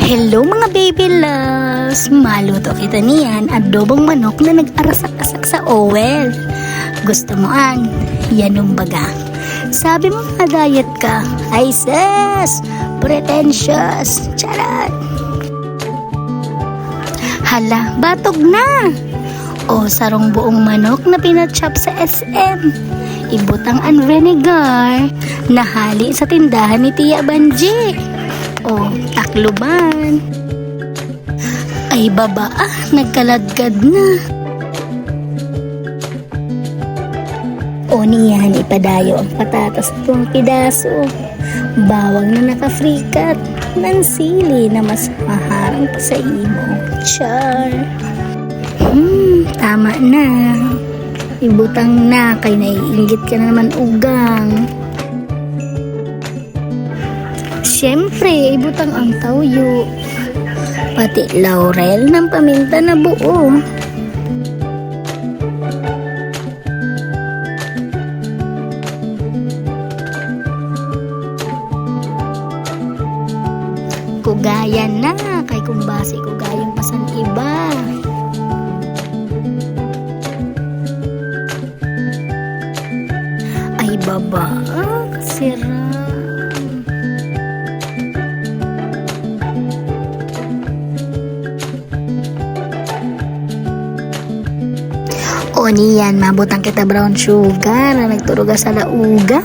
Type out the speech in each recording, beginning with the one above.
Hello mga baby loves! Maluto kita niyan, adobong manok na nag-arasak-asak sa oil. Gusto mo an? Yanong baga. Sabi mo nga diet ka. Ay sis! Pretentious! Charot! Hala, batog na! O sarong buong manok na pinachop sa SM. Ibutang ang vinegar. Nahali sa tindahan ni Tia Banji. O takluban. Ay baba, nagkaladkad na. O niyan ipadayo ang patatas tuwang pidaso. Bawang na nakafrikat. Nansili na mas maharang pa sa imo. Char. Tama na. Ibutang na kay naiinggit ka na naman ugang. Siyempre, ibutang ang tawyo. Pati laurel ng paminta na buo. Kugayan na, kay kung base kugayan pa sa iba. Ay baba, kasira. O niyan, mabutang kita brown sugar na nagturuga sa lauga.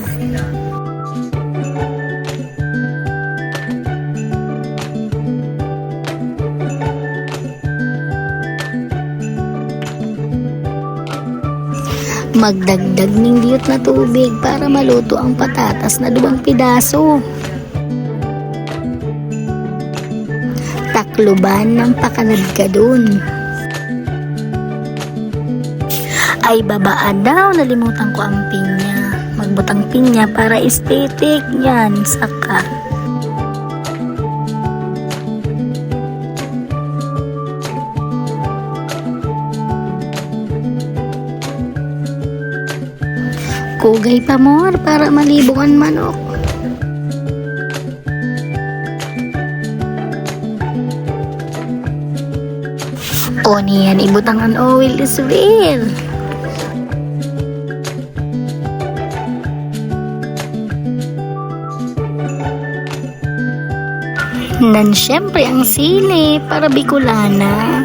Magdagdag ng liyot na tubig para maluto ang patatas na 2 pidaso. Takluban ng pakaladkadun. Ay babaan daw, nalimutan ko ang pinya. Magbutang pinya para aesthetic yan, saka. Kugay pa more para malibong ang manok. O niyan, ibutang ang oil is real. Nan syempre ang sili para Bicolana.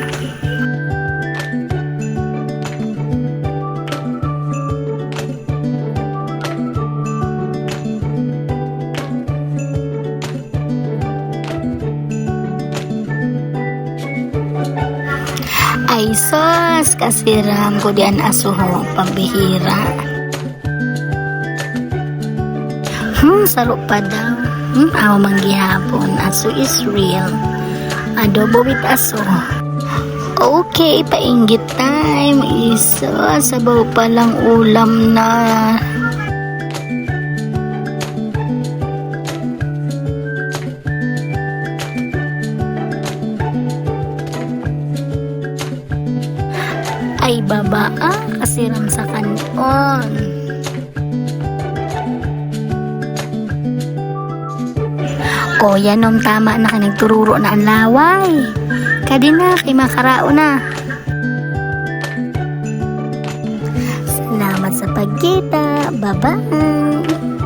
Ay sos, kasiram ko diyan asuho, pambihira. Sarap pa daw. Awa manggihapon, aso is real. Adobo with aso. Okay, painggit time. Isa, sabaw pa lang ulam na. Ay baba, kasiram sa kanon. O yan om, tama na ka nagtururo na ang laway. Kadi na, kay makarao na. Salamat sa pagkita. Bye-bye.